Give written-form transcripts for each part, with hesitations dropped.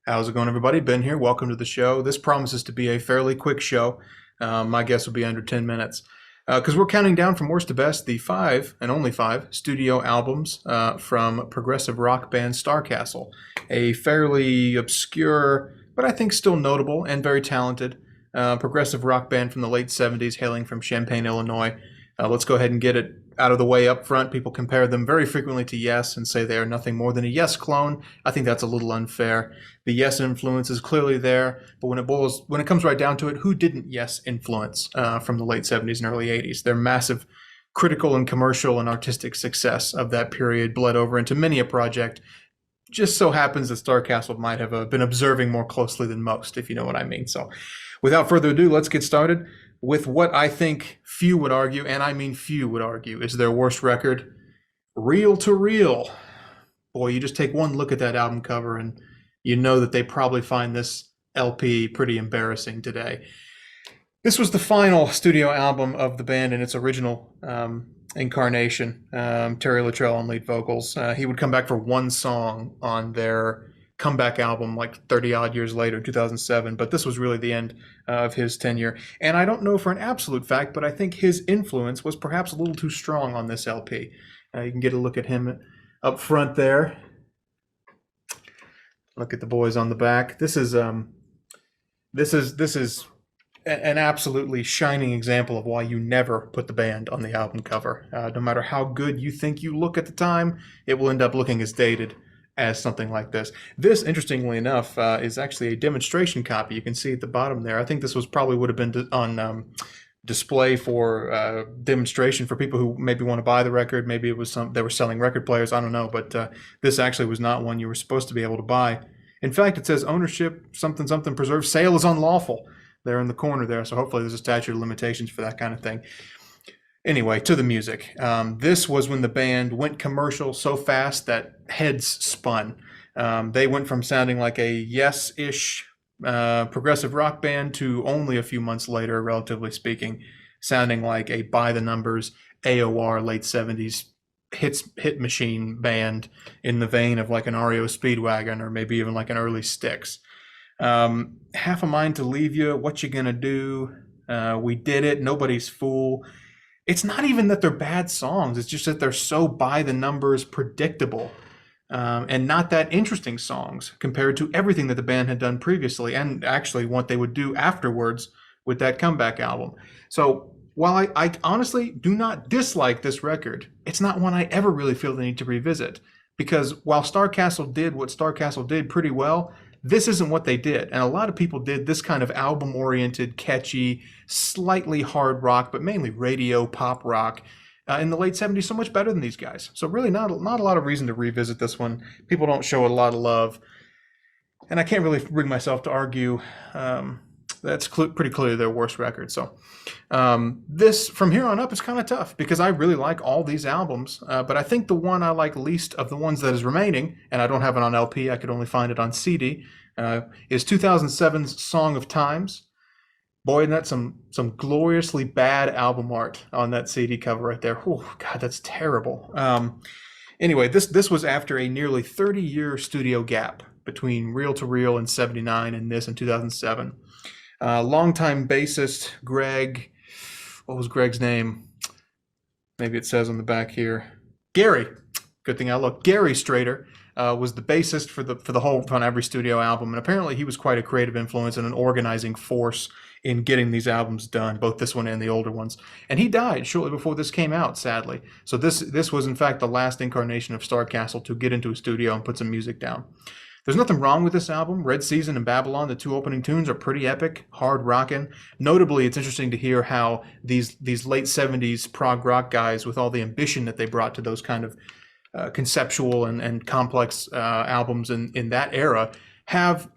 How's it going, everybody? Ben here. Welcome to the show. This promises to be a fairly quick show. My guess will be under 10 minutes. Because we're counting down from worst to best the five, and only five, studio albums from progressive rock band Starcastle. A fairly obscure, but I think still notable and very talented progressive rock band from the late 70s, hailing from Champaign, Illinois. Let's go ahead and get it out of the way up front. People compare them very frequently to Yes and say they are nothing more than a Yes clone. I think that's a little unfair. The Yes influence is clearly there, but when it comes right down to it, who didn't Yes influence from the late 70s and early 80s? Their massive critical and commercial and artistic success of that period bled over into many a project. Just so happens that Starcastle might have been observing more closely than most, if you know what I mean. So without further ado, let's get started with what I think few would argue, and I mean few would argue, is their worst record, Reel to Reel. Boy, you just take one look at that album cover and you know that they probably find this LP pretty embarrassing today. This was the final studio album of the band in its original incarnation. Terry Luttrell on lead vocals. He would come back for one song on their comeback album like 30 odd years later, 2007, but this was really the end of his tenure. And I don't know for an absolute fact, but I think his influence was perhaps a little too strong on this LP. You can get a look at him up front there. Look at the boys on the back. This is an absolutely shining example of why you never put the band on the album cover. No matter how good you think you look at the time, it will end up looking as dated as something like this. This, interestingly enough, is actually a demonstration copy. You can see at the bottom there. I think this would have been on display for demonstration for people who maybe want to buy the record. Maybe it was they were selling record players. I don't know, but this actually was not one you were supposed to be able to buy. In fact, it says ownership something something preserved. Sale is unlawful. There in the corner there. So hopefully there's a statute of limitations for that kind of thing. Anyway, to the music. This was when the band went commercial so fast that heads spun. They went from sounding like a Yes-ish progressive rock band to only a few months later, relatively speaking, sounding like a by-the-numbers AOR late 70s hit machine band in the vein of like an REO Speedwagon or maybe even like an early Styx. Half a Mind to Leave You, What You Gonna Do, We Did It, Nobody's Fool. It's not even that they're bad songs. It's just that they're so by the numbers predictable and not that interesting songs compared to everything that the band had done previously and actually what they would do afterwards with that comeback album. So while I honestly do not dislike this record, it's not one I ever really feel the need to revisit because while Starcastle did what Starcastle did pretty well, this isn't what they did. And a lot of people did this kind of album-oriented, catchy, slightly hard rock, but mainly radio pop rock in the late 70s so much better than these guys. So really not a lot of reason to revisit this one. People don't show it a lot of love. And I can't really bring myself to argue that's pretty clearly their worst record. So this, from here on up, is kind of tough because I really like all these albums. But I think the one I like least of the ones that is remaining, and I don't have it on LP, I could only find it on CD, is 2007's Song of Times. Boy, and that's some gloriously bad album art on that CD cover right there. Oh, God, that's terrible. Anyway, this was after a nearly 30-year studio gap between Reel to Reel in 79 and this in 2007. Longtime bassist Greg, what was Greg's name? Maybe it says on the back here. Gary. Good thing I looked. Gary Strader was the bassist for the whole on every studio album, and apparently he was quite a creative influence and an organizing force in getting these albums done, both this one and the older ones. And he died shortly before this came out, sadly. So this was in fact the last incarnation of Starcastle to get into a studio and put some music down. There's nothing wrong with this album. Red Season and Babylon, the two opening tunes, are pretty epic, hard rockin'. Notably, it's interesting to hear how these late 70s prog rock guys, with all the ambition that they brought to those kind of conceptual and complex albums in that era, have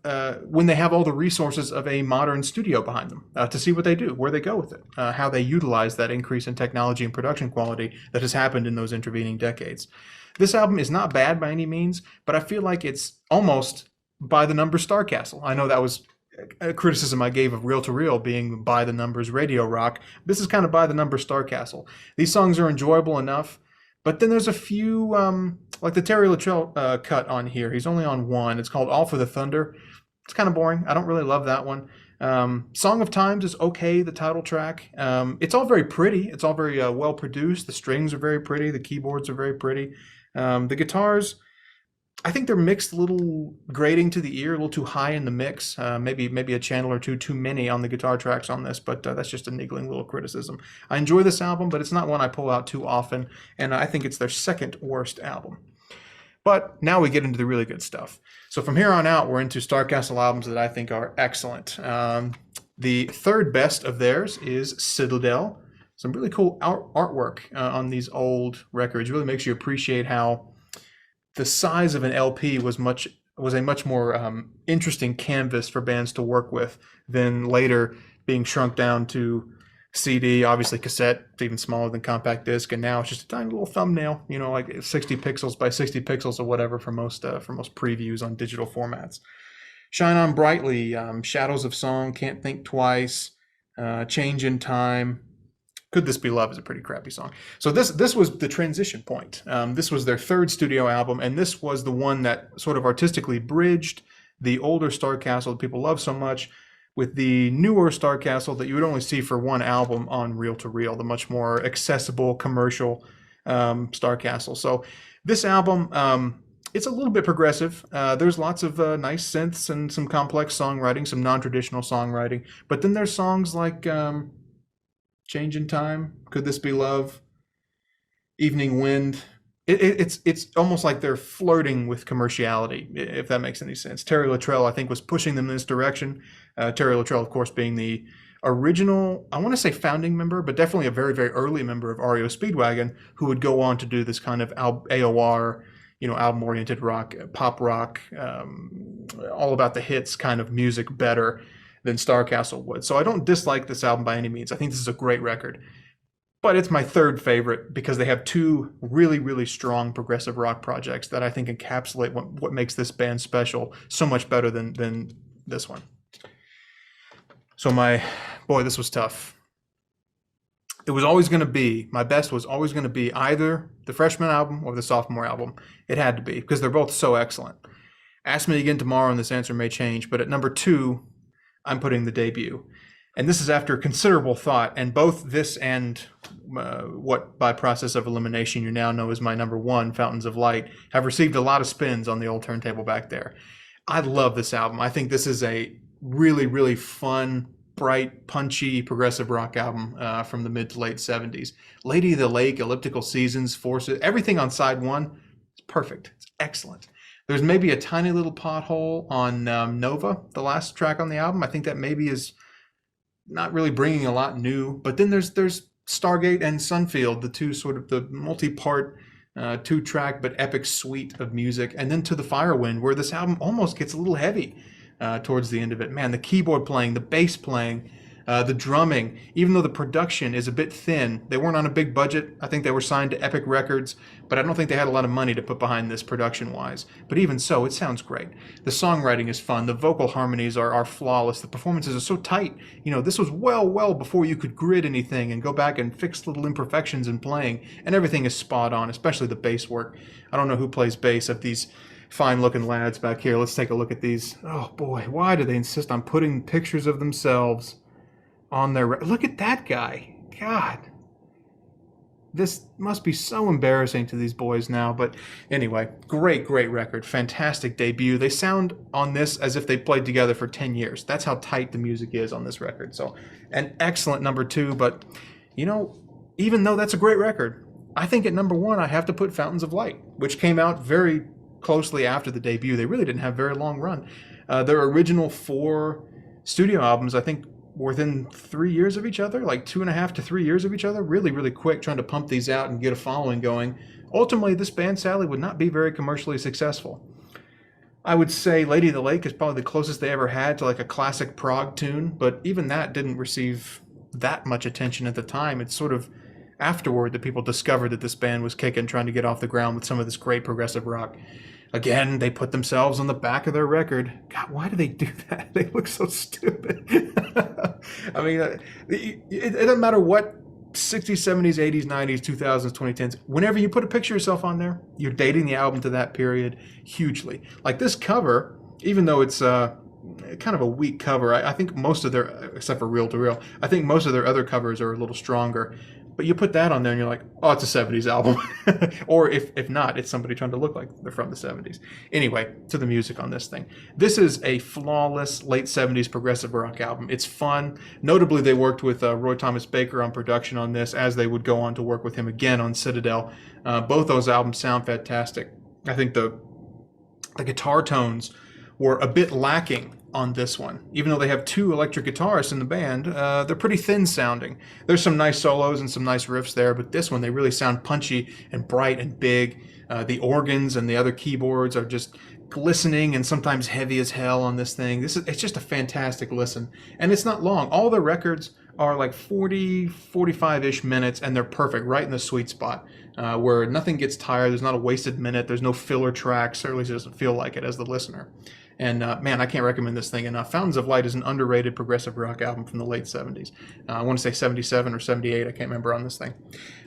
when they have all the resources of a modern studio behind them to see what they do, where they go with it, how they utilize that increase in technology and production quality that has happened in those intervening decades. This album is not bad by any means, but I feel like it's almost by the numbers Starcastle. I know that was a criticism I gave of Reel to Reel being by the numbers radio rock. This is kind of by the numbers Starcastle. These songs are enjoyable enough, but then there's a few like the Terry Luttrell cut on here. He's only on one. It's called All for the Thunder. It's kind of boring. I don't really love that one. Song of Times is okay, the title track. It's all very pretty. It's all very well produced. The strings are very pretty. The keyboards are very pretty. The guitars, I think they're mixed a little grating to the ear, a little too high in the mix. Maybe a channel or two too many on the guitar tracks on this, but that's just a niggling little criticism. I enjoy this album, but it's not one I pull out too often, and I think it's their second worst album. But now we get into the really good stuff. So from here on out, we're into Starcastle albums that I think are excellent. The third best of theirs is Citadel. Some really cool artwork on these old records. Really makes you appreciate how the size of an LP was a much more interesting canvas for bands to work with than later being shrunk down to CD, obviously cassette, it's even smaller than compact disc, and now it's just a tiny little thumbnail, like 60 pixels by 60 pixels or whatever for most previews on digital formats. Shine On Brightly, Shadows of Song, Can't Think Twice, Change in Time. Could This Be Love is a pretty crappy song. So this was the transition point. This was their third studio album, and this was the one that sort of artistically bridged the older Starcastle that people love so much with the newer Starcastle that you would only see for one album on Reel to Reel, the much more accessible commercial Starcastle. So this album, it's a little bit progressive. There's lots of nice synths and some complex songwriting, some non-traditional songwriting. But then there's songs like Change in Time, Could This Be Love, Evening Wind. It's almost like they're flirting with commerciality, if that makes any sense. Terry Luttrell, I think, was pushing them in this direction. Terry Luttrell, of course, being the original, I want to say founding member, but definitely a very, very early member of REO Speedwagon, who would go on to do this kind of AOR, album-oriented rock, pop rock, all about the hits kind of music better than Starcastle would. So I don't dislike this album by any means. I think this is a great record. But it's my third favorite because they have two really, really strong progressive rock projects that I think encapsulate what makes this band special so much better than this one. So this was tough. It was always going to be, my best was always going to be either the freshman album or the sophomore album. It had to be because they're both so excellent. Ask me again tomorrow and this answer may change, but at number 2, I'm putting the debut. And this is after considerable thought, and both this and what by process of elimination you now know as my number 1, Fountains of Light, have received a lot of spins on the old turntable back there. I love this album. I think this is a really, really fun, bright, punchy, progressive rock album from the mid to late 70s. Lady of the Lake, Elliptical Seasons, Forces, everything on side 1 is perfect. It's excellent. There's maybe a tiny little pothole on Nova, the last track on the album. I think that maybe is not really bringing a lot new. But then there's Stargate and Sunfield, the two sort of the multi-part 2-track but epic suite of music. And then To the Firewind, where this album almost gets a little heavy towards the end of it. Man, the keyboard playing, the bass playing, the drumming, even though the production is a bit thin. They weren't on a big budget. I think they were signed to Epic Records, but I don't think they had a lot of money to put behind this production-wise. But even so, it sounds great. The songwriting is fun. The vocal harmonies are flawless. The performances are so tight. This was well before you could grid anything and go back and fix little imperfections in playing, and everything is spot on, especially the bass work. I don't know who plays bass of these fine-looking lads back here. Let's take a look at these. Oh boy, why do they insist on putting pictures of themselves on their... Look at that guy. God. This must be so embarrassing to these boys now. But anyway, great record. Fantastic debut. They sound on this as if they played together for 10 years. That's how tight the music is on this record. So an excellent number 2. But, even though that's a great record, I think at number 1 I have to put Fountains of Light, which came out very closely after the debut. They really didn't have a very long run. Their original 4 studio albums, I think, within 3 years of each other, like 2.5 to 3 years of each other, really quick, trying to pump these out and get a following going. Ultimately, this band sadly would not be very commercially successful. I would say Lady of the Lake is probably the closest they ever had to like a classic prog tune, but even that didn't receive that much attention at the time. It's sort of afterward that people discovered that this band was kicking, trying to get off the ground with some of this great progressive rock. Again, they put themselves on the back of their record. God, why do they do that? They look so stupid. I mean, it doesn't matter what 60s, 70s, 80s, 90s, 2000s, 2010s. Whenever you put a picture of yourself on there, you're dating the album to that period hugely. Like this cover, even though it's kind of a weak cover, I think most of their, except for Reel to Reel, I think most of their other covers are a little stronger. But you put that on there and you're like, oh, it's a 70s album. Or if not, it's somebody trying to look like they're from the 70s. Anyway, to the music on this thing. This is a flawless late 70s progressive rock album. It's fun. Notably, they worked with Roy Thomas Baker on production on this, as they would go on to work with him again on Citadel. Both those albums sound fantastic. I think the guitar tones were a bit lacking on this one. Even though they have two electric guitarists in the band, they're pretty thin sounding. There's some nice solos and some nice riffs there, but this one, they really sound punchy and bright and big. The organs and the other keyboards are just glistening and sometimes heavy as hell on this thing. It's just a fantastic listen. And it's not long. All the records are like 40, 45-ish minutes, and they're perfect, right in the sweet spot, where nothing gets tired. There's not a wasted minute. There's no filler track. Certainly doesn't feel like it as the listener. And man, I can't recommend this thing enough. Fountains of Light is an underrated progressive rock album from the late 70s. I want to say 77 or 78. I can't remember on this thing.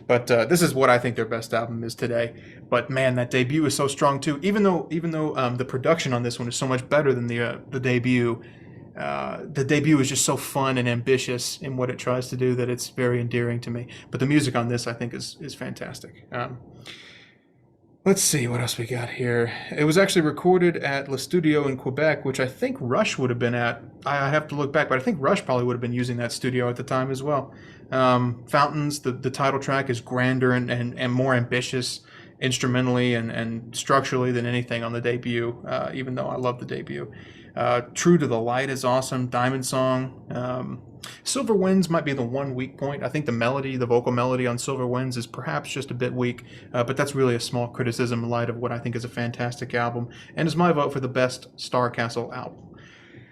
But this is what I think their best album is today. But man, that debut is so strong too. Even though the production on this one is so much better than the debut. The debut is just so fun and ambitious in what it tries to do that it's very endearing to me. But the music on this, I think, is fantastic. Let's see what else we got here. It was actually recorded at Le Studio in Quebec, which I think Rush would have been at. I have to look back, but I think Rush probably would have been using that studio at the time as well. Fountains, the title track, is grander and more ambitious instrumentally and structurally than anything on the debut, even though I love the debut. True to the Light is awesome. Diamond Song. Silver Winds might be the one weak point. I think the vocal melody on Silver Winds is perhaps just a bit weak, but that's really a small criticism in light of what I think is a fantastic album, and is my vote for the best Starcastle album.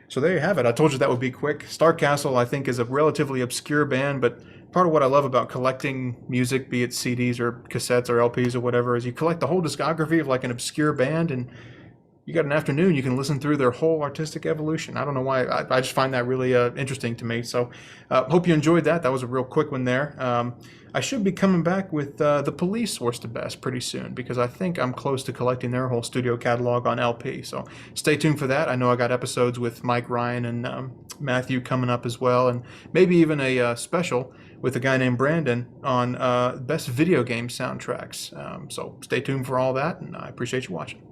So there you have it. I told you that would be quick. Starcastle, I think, is a relatively obscure band, but part of what I love about collecting music, be it CDs or cassettes or LPs or whatever, is you collect the whole discography of like an obscure band, and you got an afternoon, you can listen through their whole artistic evolution. I don't know why. I just find that really interesting to me. So hope you enjoyed that. That was a real quick one there. I should be coming back with The Police Worst to Best pretty soon, because I think I'm close to collecting their whole studio catalog on LP. So stay tuned for that. I know I got episodes with Mike Ryan and Matthew coming up as well, and maybe even a special with a guy named Brandon on best video game soundtracks. So stay tuned for all that, and I appreciate you watching.